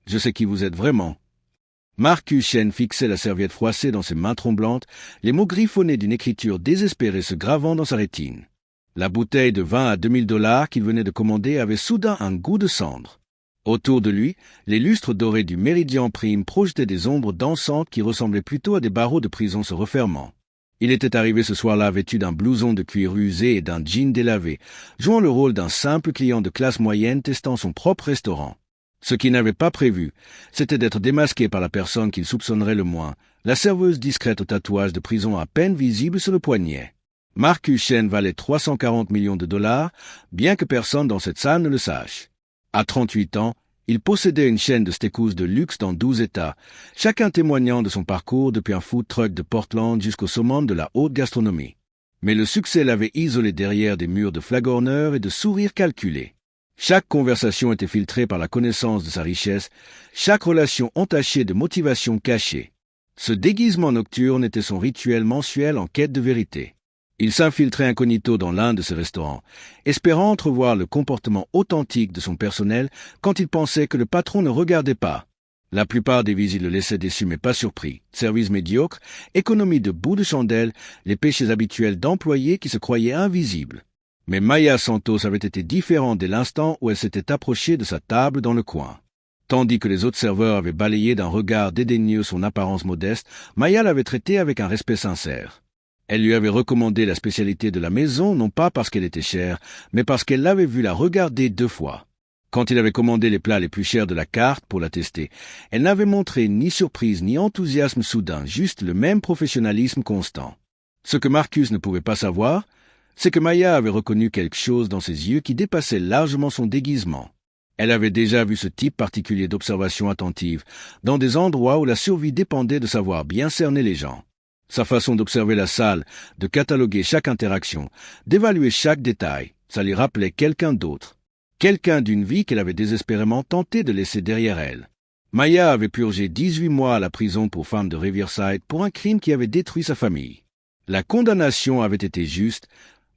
Je sais qui vous êtes vraiment. » Marcus Chen fixait la serviette froissée dans ses mains tremblantes, les mots griffonnés d'une écriture désespérée se gravant dans sa rétine. La bouteille de vin à $2000 qu'il venait de commander avait soudain un goût de cendre. Autour de lui, les lustres dorés du méridien prime projetaient des ombres dansantes qui ressemblaient plutôt à des barreaux de prison se refermant. Il était arrivé ce soir-là vêtu d'un blouson de cuir usé et d'un jean délavé, jouant le rôle d'un simple client de classe moyenne testant son propre restaurant. Ce qu'il n'avait pas prévu, c'était d'être démasqué par la personne qu'il soupçonnerait le moins, la serveuse discrète au tatouage de prison à peine visible sur le poignet. Marcus Chen valait 340 millions de dollars, bien que personne dans cette salle ne le sache. À 38 ans, il possédait une chaîne de steakhouse de luxe dans 12 États, chacun témoignant de son parcours depuis un food truck de Portland jusqu'au summum de la haute gastronomie. Mais le succès l'avait isolé derrière des murs de flagorneurs et de sourires calculés. Chaque conversation était filtrée par la connaissance de sa richesse, chaque relation entachée de motivations cachées. Ce déguisement nocturne était son rituel mensuel en quête de vérité. Il s'infiltrait incognito dans l'un de ses restaurants, espérant entrevoir le comportement authentique de son personnel quand il pensait que le patron ne regardait pas. La plupart des visites le laissaient déçu mais pas surpris. Service médiocre, économie de bout de chandelle, les péchés habituels d'employés qui se croyaient invisibles. Mais Maya Santos avait été différente dès l'instant où elle s'était approchée de sa table dans le coin. Tandis que les autres serveurs avaient balayé d'un regard dédaigneux son apparence modeste, Maya l'avait traitée avec un respect sincère. Elle lui avait recommandé la spécialité de la maison, non pas parce qu'elle était chère, mais parce qu'elle l'avait vu la regarder 2 fois. Quand il avait commandé les plats les plus chers de la carte pour la tester, elle n'avait montré ni surprise ni enthousiasme soudain, juste le même professionnalisme constant. Ce que Marcus ne pouvait pas savoir, c'est que Maya avait reconnu quelque chose dans ses yeux qui dépassait largement son déguisement. Elle avait déjà vu ce type particulier d'observation attentive, dans des endroits où la survie dépendait de savoir bien cerner les gens. Sa façon d'observer la salle, de cataloguer chaque interaction, d'évaluer chaque détail, ça lui rappelait quelqu'un d'autre. Quelqu'un d'une vie qu'elle avait désespérément tenté de laisser derrière elle. Maya avait purgé 18 mois à la prison pour femme de Riverside pour un crime qui avait détruit sa famille. La condamnation avait été juste,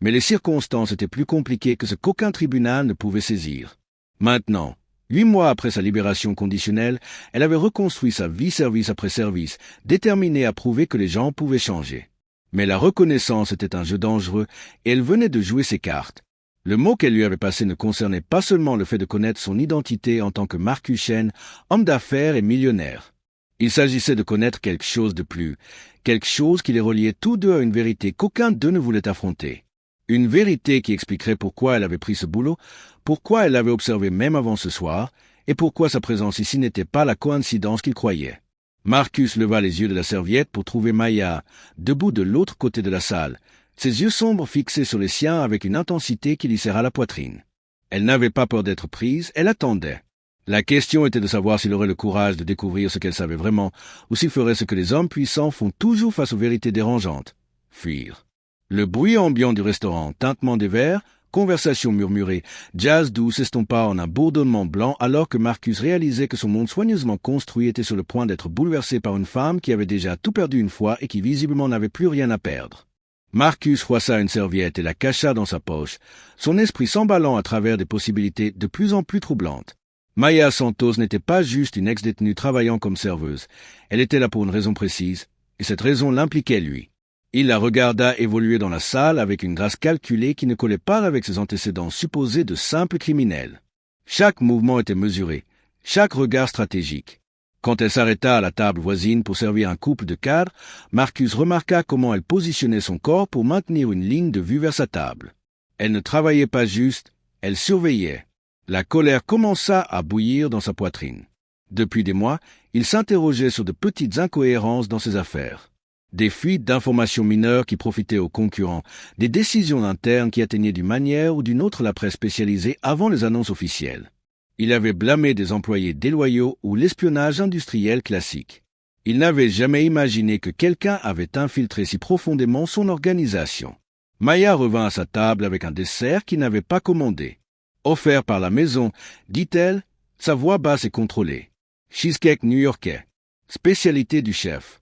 mais les circonstances étaient plus compliquées que ce qu'aucun tribunal ne pouvait saisir. Maintenant, 8 mois après sa libération conditionnelle, elle avait reconstruit sa vie service après service, déterminée à prouver que les gens pouvaient changer. Mais la reconnaissance était un jeu dangereux et elle venait de jouer ses cartes. Le mot qu'elle lui avait passé ne concernait pas seulement le fait de connaître son identité en tant que Marcus Chen, homme d'affaires et millionnaire. Il s'agissait de connaître quelque chose de plus, quelque chose qui les reliait tous deux à une vérité qu'aucun d'eux ne voulait affronter. Une vérité qui expliquerait pourquoi elle avait pris ce boulot, pourquoi elle l'avait observé même avant ce soir, et pourquoi sa présence ici n'était pas la coïncidence qu'il croyait. Marcus leva les yeux de la serviette pour trouver Maya, debout de l'autre côté de la salle, ses yeux sombres fixés sur les siens avec une intensité qui lui serra la poitrine. Elle n'avait pas peur d'être prise, elle attendait. La question était de savoir s'il aurait le courage de découvrir ce qu'elle savait vraiment, ou s'il ferait ce que les hommes puissants font toujours face aux vérités dérangeantes, fuir. Le bruit ambiant du restaurant, tintement des verres, conversation murmurée, jazz doux s'estompa en un bourdonnement blanc alors que Marcus réalisait que son monde soigneusement construit était sur le point d'être bouleversé par une femme qui avait déjà tout perdu une fois et qui visiblement n'avait plus rien à perdre. Marcus froissa une serviette et la cacha dans sa poche, son esprit s'emballant à travers des possibilités de plus en plus troublantes. Maya Santos n'était pas juste une ex-détenue travaillant comme serveuse, elle était là pour une raison précise, et cette raison l'impliquait lui. Il la regarda évoluer dans la salle avec une grâce calculée qui ne collait pas avec ses antécédents supposés de simples criminels. Chaque mouvement était mesuré, chaque regard stratégique. Quand elle s'arrêta à la table voisine pour servir un couple de cadres, Marcus remarqua comment elle positionnait son corps pour maintenir une ligne de vue vers sa table. Elle ne travaillait pas juste, elle surveillait. La colère commença à bouillir dans sa poitrine. Depuis des mois, il s'interrogeait sur de petites incohérences dans ses affaires. Des fuites d'informations mineures qui profitaient aux concurrents, des décisions internes qui atteignaient d'une manière ou d'une autre la presse spécialisée avant les annonces officielles. Il avait blâmé des employés déloyaux ou l'espionnage industriel classique. Il n'avait jamais imaginé que quelqu'un avait infiltré si profondément son organisation. Maya revint à sa table avec un dessert qu'il n'avait pas commandé. Offert par la maison, dit-elle, sa voix basse et contrôlée. Cheesecake new-yorkais, spécialité du chef.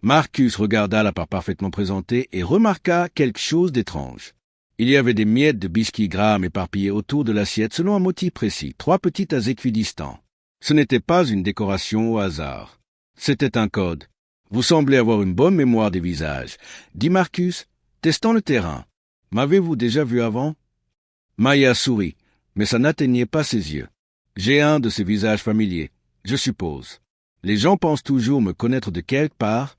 Marcus regarda la part parfaitement présentée et remarqua quelque chose d'étrange. Il y avait des miettes de biscuits Graham éparpillées autour de l'assiette selon un motif précis, 3 petits à équidistants. Ce n'était pas une décoration au hasard. C'était un code. Vous semblez avoir une bonne mémoire des visages, dit Marcus, testant le terrain. M'avez-vous déjà vu avant? Maya sourit, mais ça n'atteignait pas ses yeux. J'ai un de ces visages familiers, je suppose. Les gens pensent toujours me connaître de quelque part.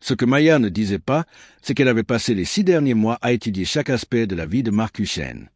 Ce que Maya ne disait pas, c'est qu'elle avait passé les 6 derniers mois à étudier chaque aspect de la vie de Marcus Shen.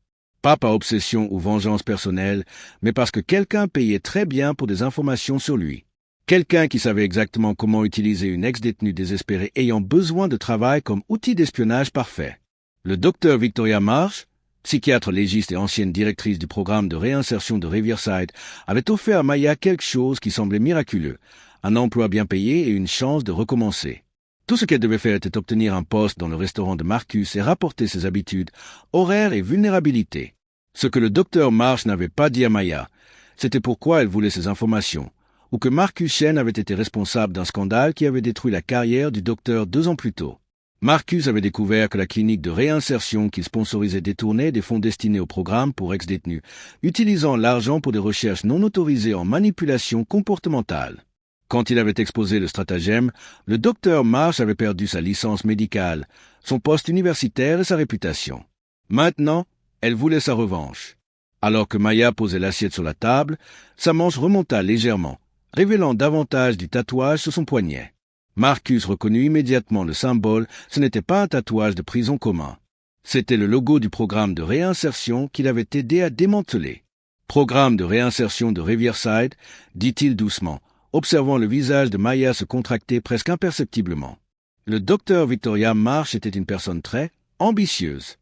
Pas par obsession ou vengeance personnelle, mais parce que quelqu'un payait très bien pour des informations sur lui. Quelqu'un qui savait exactement comment utiliser une ex-détenue désespérée ayant besoin de travail comme outil d'espionnage parfait. Le docteur Victoria Marsh, psychiatre légiste et ancienne directrice du programme de réinsertion de Riverside, avait offert à Maya quelque chose qui semblait miraculeux, un emploi bien payé et une chance de recommencer. Tout ce qu'elle devait faire était obtenir un poste dans le restaurant de Marcus et rapporter ses habitudes, horaires et vulnérabilités. Ce que le docteur Marsh n'avait pas dit à Maya, c'était pourquoi elle voulait ces informations, ou que Marcus Shen avait été responsable d'un scandale qui avait détruit la carrière du docteur 2 ans plus tôt. Marcus avait découvert que la clinique de réinsertion qu'il sponsorisait détournait des fonds destinés au programme pour ex-détenus, utilisant l'argent pour des recherches non autorisées en manipulation comportementale. Quand il avait exposé le stratagème, le docteur Marsh avait perdu sa licence médicale, son poste universitaire et sa réputation. Maintenant, elle voulait sa revanche. Alors que Maya posait l'assiette sur la table, sa manche remonta légèrement, révélant davantage du tatouage sur son poignet. Marcus reconnut immédiatement le symbole, ce n'était pas un tatouage de prison commun. C'était le logo du programme de réinsertion qu'il avait aidé à démanteler. Programme de réinsertion de Riverside, dit-il doucement, observant le visage de Maya se contracter presque imperceptiblement. Le docteur Victoria Marsh était une personne très ambitieuse.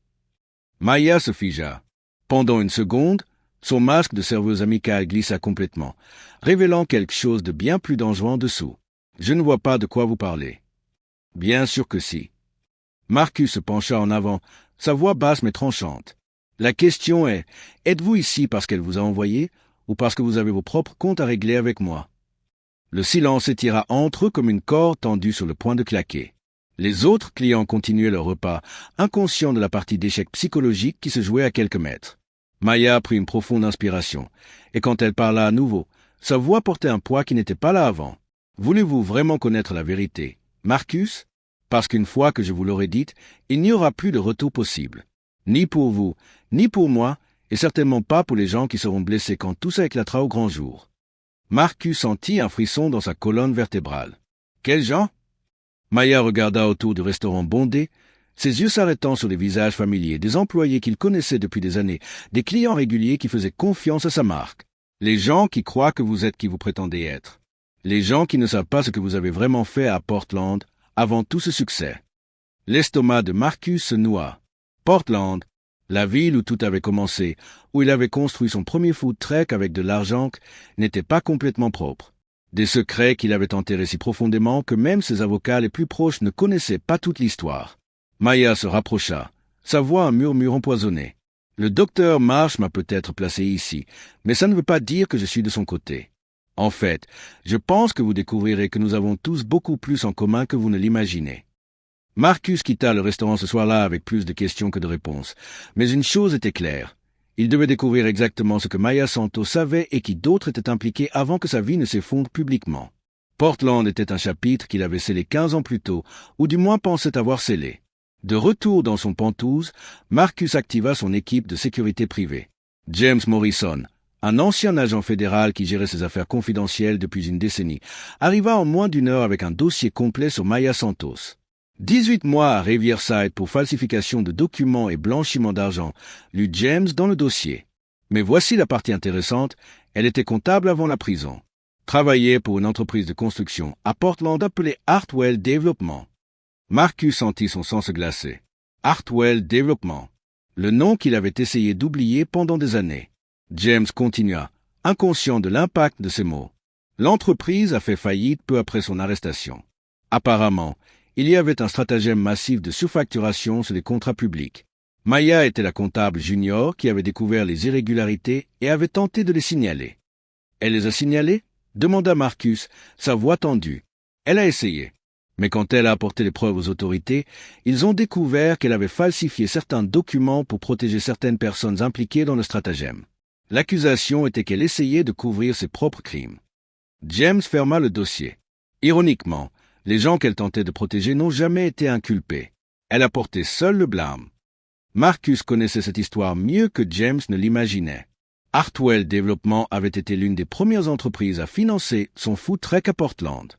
Maya se figea. Pendant une seconde, son masque de serveuse amicale glissa complètement, révélant quelque chose de bien plus dangereux en dessous. Je ne vois pas de quoi vous parlez. Bien sûr que si. Marcus se pencha en avant, sa voix basse mais tranchante. La question est, êtes-vous ici parce qu'elle vous a envoyé, ou parce que vous avez vos propres comptes à régler avec moi? Le silence s'étira entre eux comme une corde tendue sur le point de claquer. Les autres clients continuaient leur repas, inconscients de la partie d'échec psychologique qui se jouait à quelques mètres. Maya prit une profonde inspiration, et quand elle parla à nouveau, sa voix portait un poids qui n'était pas là avant. Voulez-vous vraiment connaître la vérité, Marcus? Parce qu'une fois que je vous l'aurai dite, il n'y aura plus de retour possible. Ni pour vous, ni pour moi, et certainement pas pour les gens qui seront blessés quand tout ça éclatera au grand jour. Marcus sentit un frisson dans sa colonne vertébrale. Quels gens? Maya regarda autour du restaurant bondé, ses yeux s'arrêtant sur les visages familiers des employés qu'il connaissait depuis des années, des clients réguliers qui faisaient confiance à sa marque. Les gens qui croient que vous êtes qui vous prétendez être. Les gens qui ne savent pas ce que vous avez vraiment fait à Portland avant tout ce succès. L'estomac de Marcus se noua. Portland, la ville où tout avait commencé, où il avait construit son premier food truck avec de l'argent, n'était pas complètement propre. Des secrets qu'il avait enterrés si profondément que même ses avocats les plus proches ne connaissaient pas toute l'histoire. Maya se rapprocha, sa voix un murmure empoisonné. Le docteur Marsh m'a peut-être placé ici, mais ça ne veut pas dire que je suis de son côté. En fait, je pense que vous découvrirez que nous avons tous beaucoup plus en commun que vous ne l'imaginez. Marcus quitta le restaurant ce soir-là avec plus de questions que de réponses, mais une chose était claire. Il devait découvrir exactement ce que Maya Santos savait et qui d'autres étaient impliqués avant que sa vie ne s'effondre publiquement. Portland était un chapitre qu'il avait scellé 15 ans plus tôt, ou du moins pensait avoir scellé. De retour dans son Penthouse, Marcus activa son équipe de sécurité privée. James Morrison, un ancien agent fédéral qui gérait ses affaires confidentielles depuis une décennie, arriva en moins d'1 heure avec un dossier complet sur Maya Santos. 18 mois à Riverside pour falsification de documents et blanchiment d'argent, lut James dans le dossier. Mais voici la partie intéressante, elle était comptable avant la prison. Travaillait pour une entreprise de construction à Portland appelée Hartwell Development. Marcus sentit son sang se glacer. Hartwell Development, le nom qu'il avait essayé d'oublier pendant des années. James continua, inconscient de l'impact de ces mots. L'entreprise a fait faillite peu après son arrestation. Apparemment, il y avait un stratagème massif de surfacturation sur les contrats publics. Maya était la comptable junior qui avait découvert les irrégularités et avait tenté de les signaler. Elle les a signalées? Demanda Marcus, sa voix tendue. Elle a essayé. Mais quand elle a apporté les preuves aux autorités, ils ont découvert qu'elle avait falsifié certains documents pour protéger certaines personnes impliquées dans le stratagème. L'accusation était qu'elle essayait de couvrir ses propres crimes. James ferma le dossier. Ironiquement, les gens qu'elle tentait de protéger n'ont jamais été inculpés. Elle a porté seule le blâme. Marcus connaissait cette histoire mieux que James ne l'imaginait. Hartwell Développement avait été l'une des premières entreprises à financer son food truck à Portland.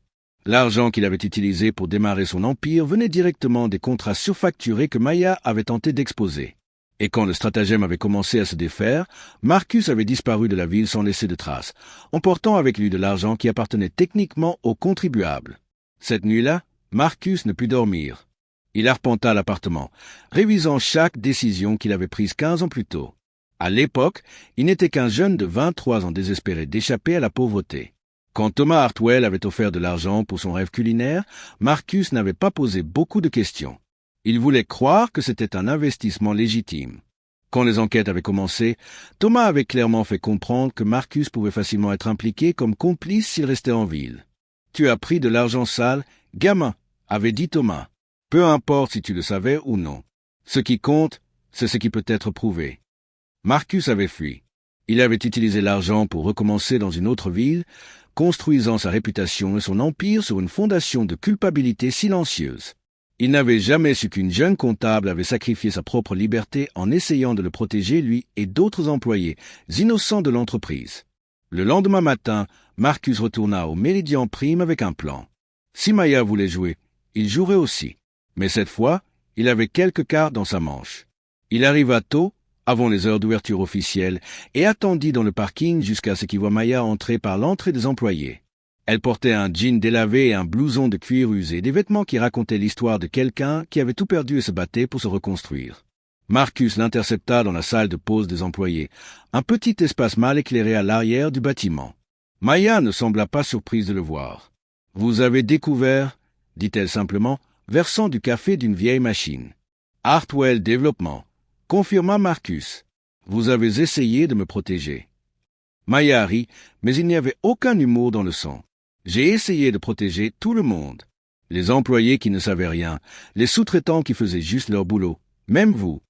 L'argent qu'il avait utilisé pour démarrer son empire venait directement des contrats surfacturés que Maya avait tenté d'exposer. Et quand le stratagème avait commencé à se défaire, Marcus avait disparu de la ville sans laisser de traces, emportant avec lui de l'argent qui appartenait techniquement aux contribuables. Cette nuit-là, Marcus ne put dormir. Il arpenta l'appartement, révisant chaque décision qu'il avait prise 15 ans plus tôt. À l'époque, il n'était qu'un jeune de 23 ans désespéré d'échapper à la pauvreté. Quand Thomas Hartwell avait offert de l'argent pour son rêve culinaire, Marcus n'avait pas posé beaucoup de questions. Il voulait croire que c'était un investissement légitime. Quand les enquêtes avaient commencé, Thomas avait clairement fait comprendre que Marcus pouvait facilement être impliqué comme complice s'il restait en ville. « Tu as pris de l'argent sale, gamin », avait dit Thomas. « Peu importe si tu le savais ou non. Ce qui compte, c'est ce qui peut être prouvé. » Marcus avait fui. Il avait utilisé l'argent pour recommencer dans une autre ville, construisant sa réputation et son empire sur une fondation de culpabilité silencieuse. Il n'avait jamais su qu'une jeune comptable avait sacrifié sa propre liberté en essayant de le protéger, lui et d'autres employés innocents de l'entreprise. Le lendemain matin, Marcus retourna au Méridien Prime avec un plan. Si Maya voulait jouer, il jouerait aussi. Mais cette fois, il avait quelques cartes dans sa manche. Il arriva tôt, avant les heures d'ouverture officielle, et attendit dans le parking jusqu'à ce qu'il voie Maya entrer par l'entrée des employés. Elle portait un jean délavé et un blouson de cuir usé, des vêtements qui racontaient l'histoire de quelqu'un qui avait tout perdu et se battait pour se reconstruire. Marcus l'intercepta dans la salle de pause des employés, un petit espace mal éclairé à l'arrière du bâtiment. Maya ne sembla pas surprise de le voir. « Vous avez découvert, » dit-elle simplement, versant du café d'une vieille machine. « Hartwell Développement, » confirma Marcus. « Vous avez essayé de me protéger. » Maya rit, mais il n'y avait aucun humour dans le son. J'ai essayé de protéger tout le monde. Les employés qui ne savaient rien, les sous-traitants qui faisaient juste leur boulot, même vous.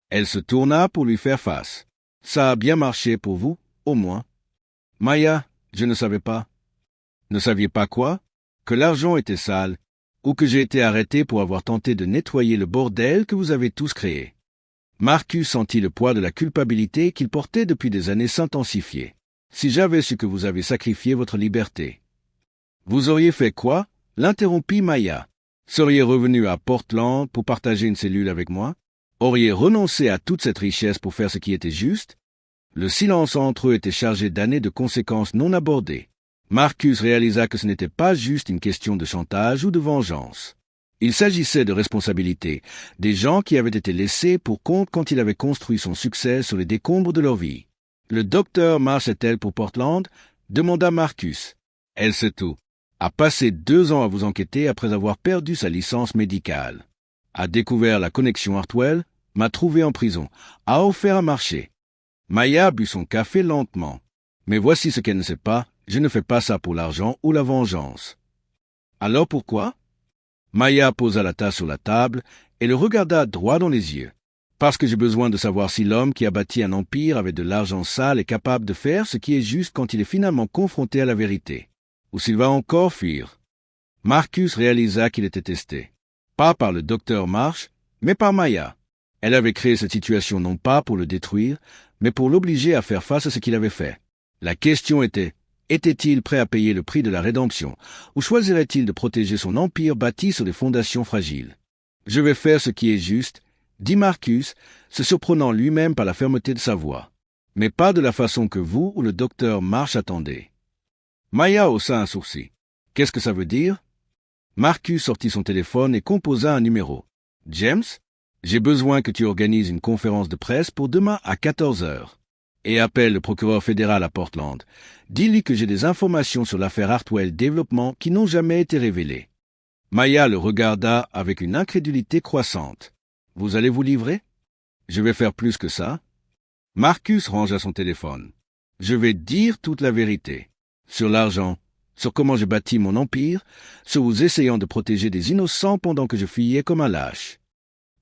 Elle se tourna pour lui faire face. Ça a bien marché pour vous, au moins. Maya, je ne savais pas. Ne saviez pas quoi? Que l'argent était sale, ou que j'ai été arrêté pour avoir tenté de nettoyer le bordel que vous avez tous créé. Marcus sentit le poids de la culpabilité qu'il portait depuis des années s'intensifier. Si j'avais su que vous avez sacrifié votre liberté. Vous auriez fait quoi? L'interrompit Maya. Seriez revenu à Portland pour partager une cellule avec moi? Auriez renoncé à toute cette richesse pour faire ce qui était juste? Le silence entre eux était chargé d'années de conséquences non abordées. Marcus réalisa que ce n'était pas juste une question de chantage ou de vengeance. Il s'agissait de responsabilité, des gens qui avaient été laissés pour compte quand il avait construit son succès sur les décombres de leur vie. Le docteur marchait-elle pour Portland? Demanda Marcus. Elle sait tout. A passé 2 ans à vous enquêter après avoir perdu sa licence médicale. A découvert la connexion Hartwell, m'a trouvé en prison, a offert un marché. Maya but son café lentement. Mais voici ce qu'elle ne sait pas, je ne fais pas ça pour l'argent ou la vengeance. Alors pourquoi? Maya posa la tasse sur la table et le regarda droit dans les yeux. Parce que j'ai besoin de savoir si l'homme qui a bâti un empire avec de l'argent sale est capable de faire ce qui est juste quand il est finalement confronté à la vérité. Ou s'il va encore fuir. Marcus réalisa qu'il était testé. Pas par le docteur Marsh, mais par Maya. Elle avait créé cette situation non pas pour le détruire, mais pour l'obliger à faire face à ce qu'il avait fait. La question était-il prêt à payer le prix de la rédemption, ou choisirait-il de protéger son empire bâti sur des fondations fragiles? Je vais faire ce qui est juste, dit Marcus, se surprenant lui-même par la fermeté de sa voix. Mais pas de la façon que vous ou le docteur Marsh attendez. Maya haussa un sourcil. Qu'est-ce que ça veut dire? Marcus sortit son téléphone et composa un numéro. James, j'ai besoin que tu organises une conférence de presse pour demain à 14 heures. Et appelle le procureur fédéral à Portland. Dis-lui que j'ai des informations sur l'affaire Hartwell Développement qui n'ont jamais été révélées. Maya le regarda avec une incrédulité croissante. Vous allez vous livrer? Je vais faire plus que ça. Marcus rangea son téléphone. Je vais dire toute la vérité. Sur l'argent, sur comment j'ai bâti mon empire, sur vous essayant de protéger des innocents pendant que je fuyais comme un lâche.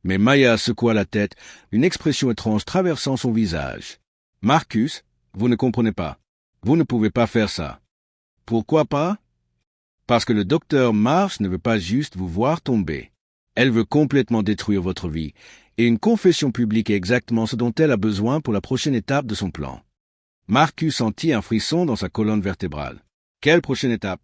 Mais Maya secoua la tête, une expression étrange traversant son visage. Marcus, vous ne comprenez pas. Vous ne pouvez pas faire ça. Pourquoi pas? Parce que le docteur Marsh ne veut pas juste vous voir tomber. Elle veut complètement détruire votre vie, et une confession publique est exactement ce dont elle a besoin pour la prochaine étape de son plan. Marcus sentit un frisson dans sa colonne vertébrale. Quelle prochaine étape?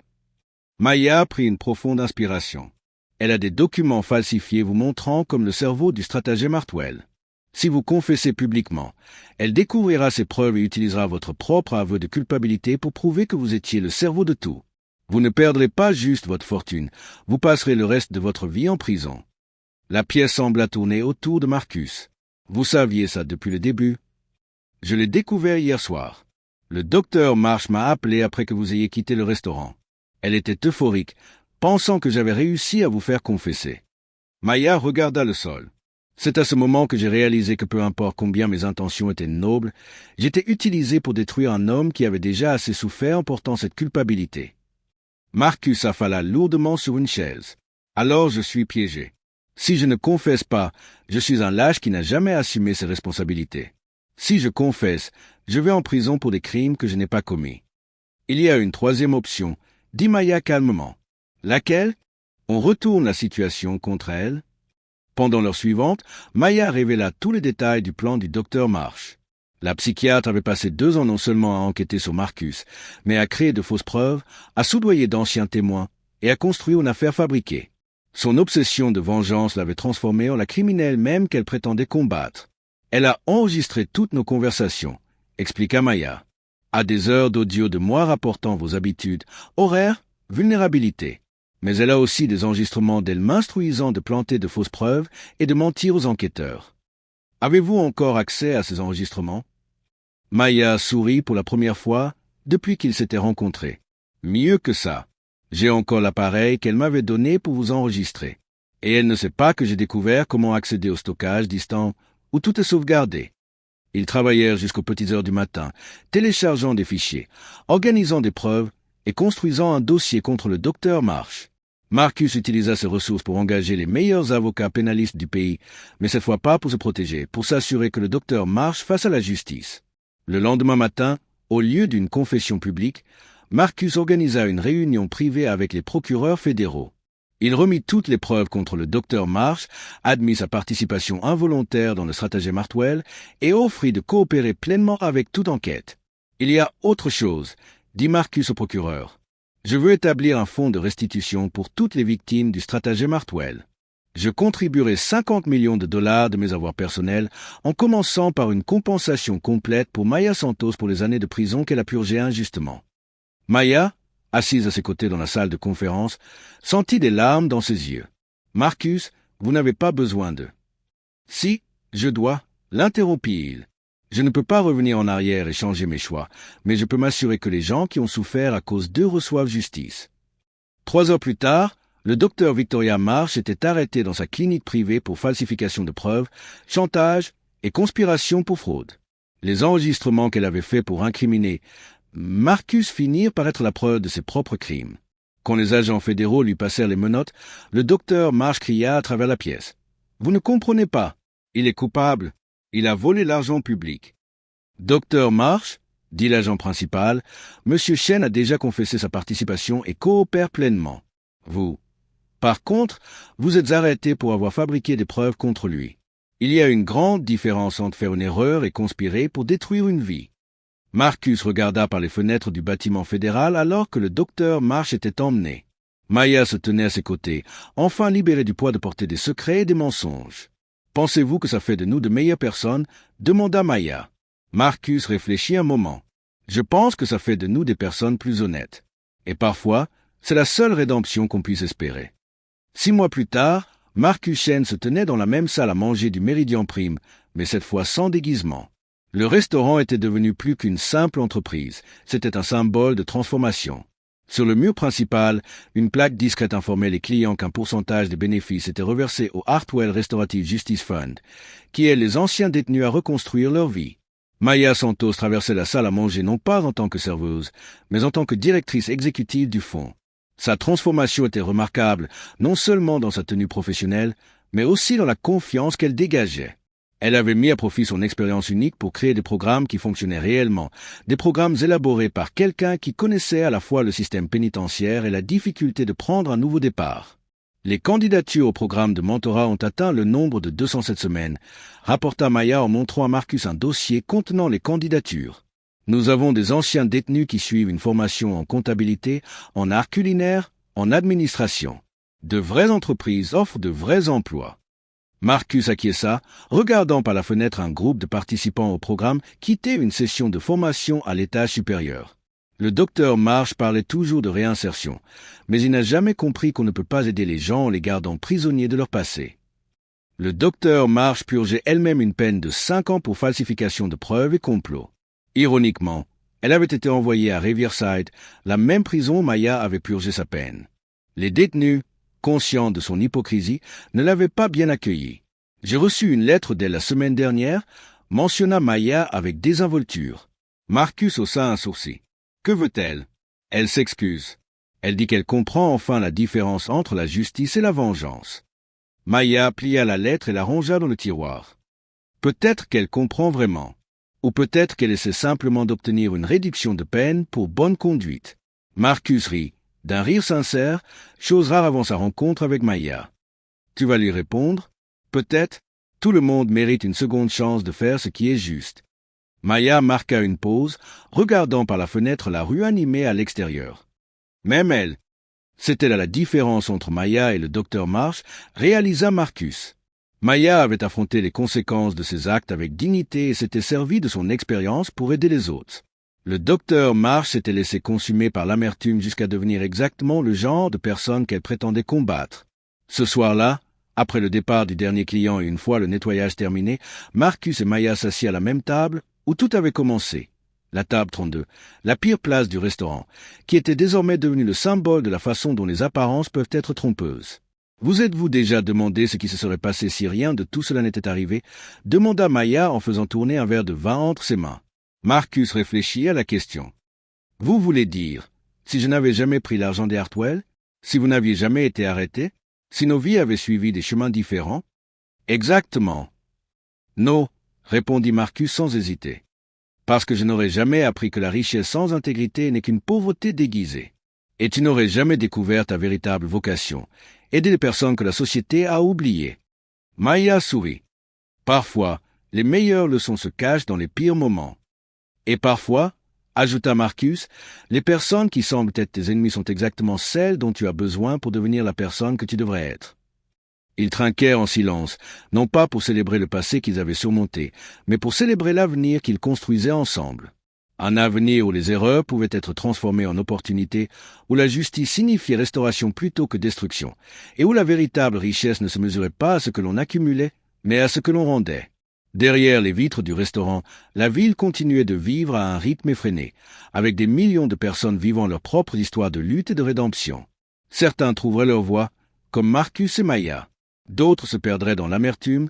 Maya prit une profonde inspiration. Elle a des documents falsifiés vous montrant comme le cerveau du stratagème Hartwell. Si vous confessez publiquement, elle découvrira ces preuves et utilisera votre propre aveu de culpabilité pour prouver que vous étiez le cerveau de tout. Vous ne perdrez pas juste votre fortune, vous passerez le reste de votre vie en prison. La pièce sembla tourner autour de Marcus. Vous saviez ça depuis le début? Je l'ai découvert hier soir. Le docteur Marsh m'a appelé après que vous ayez quitté le restaurant. Elle était euphorique, pensant que j'avais réussi à vous faire confesser. Maya regarda le sol. C'est à ce moment que j'ai réalisé que peu importe combien mes intentions étaient nobles, j'étais utilisé pour détruire un homme qui avait déjà assez souffert en portant cette culpabilité. Marcus affala lourdement sur une chaise. Alors je suis piégé. Si je ne confesse pas, je suis un lâche qui n'a jamais assumé ses responsabilités. Si je confesse, je vais en prison pour des crimes que je n'ai pas commis. Il y a une troisième option, dit Maya calmement. Laquelle? On retourne la situation contre elle. Pendant l'heure suivante, Maya révéla tous les détails du plan du docteur Marsh. La psychiatre avait passé 2 ans non seulement à enquêter sur Marcus, mais à créer de fausses preuves, à soudoyer d'anciens témoins et à construire une affaire fabriquée. Son obsession de vengeance l'avait transformée en la criminelle même qu'elle prétendait combattre. Elle a enregistré toutes nos conversations, expliqua Maya, à des heures d'audio de moi rapportant vos habitudes, horaires, vulnérabilité. Mais elle a aussi des enregistrements d'elle m'instruisant de planter de fausses preuves et de mentir aux enquêteurs. Avez-vous encore accès à ces enregistrements? Maya sourit pour la première fois depuis qu'ils s'étaient rencontrés. Mieux que ça. J'ai encore l'appareil qu'elle m'avait donné pour vous enregistrer. Et elle ne sait pas que j'ai découvert comment accéder au stockage distant où tout est sauvegardé. Ils travaillèrent jusqu'aux petites heures du matin, téléchargeant des fichiers, organisant des preuves et construisant un dossier contre le docteur Marsh. Marcus utilisa ses ressources pour engager les meilleurs avocats pénalistes du pays, mais cette fois pas pour se protéger, pour s'assurer que le docteur Marsh face à la justice. Le lendemain matin, au lieu d'une confession publique, Marcus organisa une réunion privée avec les procureurs fédéraux. Il remit toutes les preuves contre le docteur Marsh, admit sa participation involontaire dans le stratagème Hartwell et offrit de coopérer pleinement avec toute enquête. Il y a autre chose, dit Marcus au procureur. Je veux établir un fonds de restitution pour toutes les victimes du stratagème Hartwell. Je contribuerai 50 millions de dollars de mes avoirs personnels en commençant par une compensation complète pour Maya Santos pour les années de prison qu'elle a purgées injustement. Maya, assise à ses côtés dans la salle de conférence, sentit des larmes dans ses yeux. Marcus, vous n'avez pas besoin d'eux. Si, je dois, l'interrompit-il. Je ne peux pas revenir en arrière et changer mes choix, mais je peux m'assurer que les gens qui ont souffert à cause d'eux reçoivent justice. 3 heures plus tard, le docteur Victoria Marsh était arrêté dans sa clinique privée pour falsification de preuves, chantage et conspiration pour fraude. Les enregistrements qu'elle avait faits pour incriminer Marcus finirent par être la preuve de ses propres crimes. Quand les agents fédéraux lui passèrent les menottes, le docteur Marsh cria à travers la pièce. « Vous ne comprenez pas. Il est coupable. Il a volé l'argent public. »« Docteur Marsh, » dit l'agent principal, « Monsieur Chen a déjà confessé sa participation et coopère pleinement. Vous. Par contre, vous êtes arrêté pour avoir fabriqué des preuves contre lui. Il y a une grande différence entre faire une erreur et conspirer pour détruire une vie. » Marcus regarda par les fenêtres du bâtiment fédéral alors que le docteur Marsh était emmené. Maya se tenait à ses côtés, enfin libérée du poids de porter des secrets et des mensonges. « Pensez-vous que ça fait de nous de meilleures personnes ?» demanda Maya. Marcus réfléchit un moment. « Je pense que ça fait de nous des personnes plus honnêtes. Et parfois, c'est la seule rédemption qu'on puisse espérer. » 6 mois plus tard, Marcus Chen se tenait dans la même salle à manger du Méridien Prime, mais cette fois sans déguisement. Le restaurant était devenu plus qu'une simple entreprise, c'était un symbole de transformation. Sur le mur principal, une plaque discrète informait les clients qu'un pourcentage des bénéfices était reversé au Hartwell Restorative Justice Fund, qui aide les anciens détenus à reconstruire leur vie. Maya Santos traversait la salle à manger non pas en tant que serveuse, mais en tant que directrice exécutive du fonds. Sa transformation était remarquable, non seulement dans sa tenue professionnelle, mais aussi dans la confiance qu'elle dégageait. Elle avait mis à profit son expérience unique pour créer des programmes qui fonctionnaient réellement, des programmes élaborés par quelqu'un qui connaissait à la fois le système pénitentiaire et la difficulté de prendre un nouveau départ. Les candidatures au programme de mentorat ont atteint le nombre de 200 cette semaine, rapporta Maya en montrant à Marcus un dossier contenant les candidatures. Nous avons des anciens détenus qui suivent une formation en comptabilité, en art culinaire, en administration. De vraies entreprises offrent de vrais emplois. Marcus acquiesça, regardant par la fenêtre un groupe de participants au programme quitter une session de formation à l'étage supérieur. Le docteur Marsh parlait toujours de réinsertion, mais il n'a jamais compris qu'on ne peut pas aider les gens en les gardant prisonniers de leur passé. Le docteur Marsh purgeait elle-même une peine de 5 ans pour falsification de preuves et complot. Ironiquement, elle avait été envoyée à Riverside, la même prison où Maya avait purgé sa peine. Les détenus, conscients de son hypocrisie, ne l'avaient pas bien accueillie. J'ai reçu une lettre d'elle la semaine dernière, mentionna Maya avec désinvolture. Marcus haussa un sourcil. Que veut-elle? Elle s'excuse. Elle dit qu'elle comprend enfin la différence entre la justice et la vengeance. Maya plia la lettre et la rangea dans le tiroir. Peut-être qu'elle comprend vraiment. Ou peut-être qu'elle essaie simplement d'obtenir une réduction de peine pour bonne conduite. Marcus rit. D'un rire sincère, chose rare avant sa rencontre avec Maya. Tu vas lui répondre? Peut-être. Tout le monde mérite une seconde chance de faire ce qui est juste. Maya marqua une pause, regardant par la fenêtre la rue animée à l'extérieur. Même elle. C'était là la différence entre Maya et le docteur Marsh, réalisa Marcus. Maya avait affronté les conséquences de ses actes avec dignité et s'était servi de son expérience pour aider les autres. Le docteur Marsh s'était laissé consumer par l'amertume jusqu'à devenir exactement le genre de personne qu'elle prétendait combattre. Ce soir-là, après le départ du dernier client et une fois le nettoyage terminé, Marcus et Maya s'assirent à la même table où tout avait commencé. La table 32, la pire place du restaurant, qui était désormais devenue le symbole de la façon dont les apparences peuvent être trompeuses. Vous êtes-vous déjà demandé ce qui se serait passé si rien de tout cela n'était arrivé? Demanda Maya en faisant tourner un verre de vin entre ses mains. Marcus réfléchit à la question. Vous voulez dire, si je n'avais jamais pris l'argent des Hartwell, si vous n'aviez jamais été arrêté, si nos vies avaient suivi des chemins différents? Exactement. Non, répondit Marcus sans hésiter. Parce que je n'aurais jamais appris que la richesse sans intégrité n'est qu'une pauvreté déguisée. Et tu n'aurais jamais découvert ta véritable vocation, aider les personnes que la société a oubliées. Maya sourit. Parfois, les meilleures leçons se cachent dans les pires moments. Et parfois, ajouta Marcus, les personnes qui semblent être tes ennemis sont exactement celles dont tu as besoin pour devenir la personne que tu devrais être. Ils trinquèrent en silence, non pas pour célébrer le passé qu'ils avaient surmonté, mais pour célébrer l'avenir qu'ils construisaient ensemble. Un avenir où les erreurs pouvaient être transformées en opportunités, où la justice signifiait restauration plutôt que destruction, et où la véritable richesse ne se mesurait pas à ce que l'on accumulait, mais à ce que l'on rendait. Derrière les vitres du restaurant, la ville continuait de vivre à un rythme effréné, avec des millions de personnes vivant leur propre histoire de lutte et de rédemption. Certains trouveraient leur voie, comme Marcus et Maya. D'autres se perdraient dans l'amertume,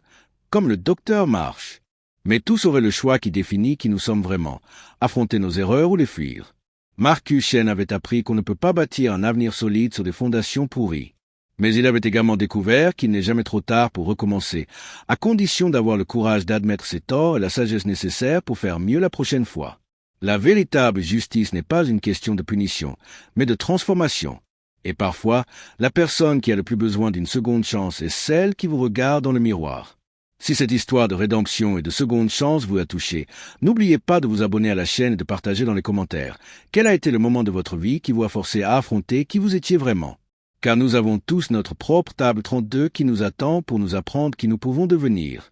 comme le docteur Marsh. Mais tous auraient le choix qui définit qui nous sommes vraiment, affronter nos erreurs ou les fuir. Marcus Chen avait appris qu'on ne peut pas bâtir un avenir solide sur des fondations pourries. Mais il avait également découvert qu'il n'est jamais trop tard pour recommencer, à condition d'avoir le courage d'admettre ses torts et la sagesse nécessaire pour faire mieux la prochaine fois. La véritable justice n'est pas une question de punition, mais de transformation. Et parfois, la personne qui a le plus besoin d'une seconde chance est celle qui vous regarde dans le miroir. Si cette histoire de rédemption et de seconde chance vous a touché, n'oubliez pas de vous abonner à la chaîne et de partager dans les commentaires. Quel a été le moment de votre vie qui vous a forcé à affronter qui vous étiez vraiment? Car nous avons tous notre propre table 32 qui nous attend pour nous apprendre qui nous pouvons devenir.